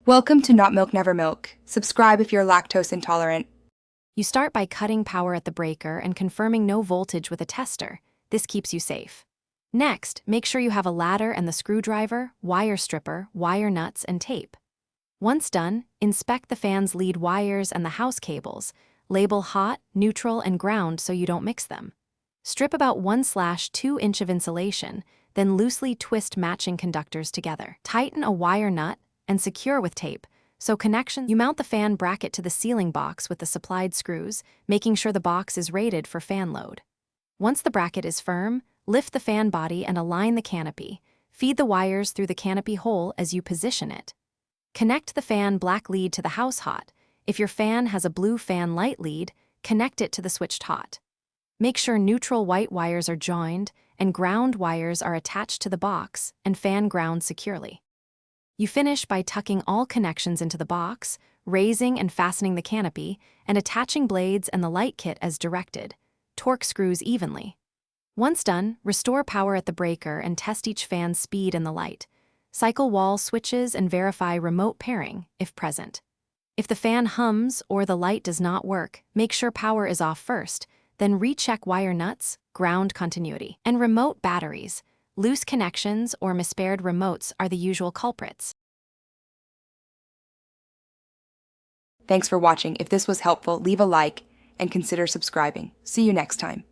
Welcome to Not Milk Never Milk. Subscribe if you're lactose intolerant. You start by cutting power at the breaker and confirming no voltage with a tester. This keeps you safe. Next, make sure you have a ladder and the screwdriver, wire stripper, wire nuts, and tape. Once done, inspect the fan's lead wires and the house cables. Label hot, neutral, and ground so you don't mix them. Strip about 1/2 inch of insulation, then loosely twist matching conductors together. Tighten a wire nut and secure with tape. So connections, you mount the fan bracket to the ceiling box with the supplied screws, making sure the box is rated for fan load. Once the bracket is firm, lift the fan body and align the canopy. Feed the wires through the canopy hole as you position it. Connect the fan black lead to the house hot. If your fan has a blue fan light lead, connect it to the switched hot. Make sure neutral white wires are joined and ground wires are attached to the box and fan ground securely. You finish by tucking all connections into the box, raising and fastening the canopy, and attaching blades and the light kit as directed. Torque screws evenly. Once done, restore power at the breaker and test each fan's speed and the light. Cycle wall switches and verify remote pairing, if present. If the fan hums or the light does not work, make sure power is off first, then recheck wire nuts, ground continuity, and remote batteries. Loose connections or mispaired remotes are the usual culprits. Thanks for watching. If this was helpful, leave a like and consider subscribing. See you next time.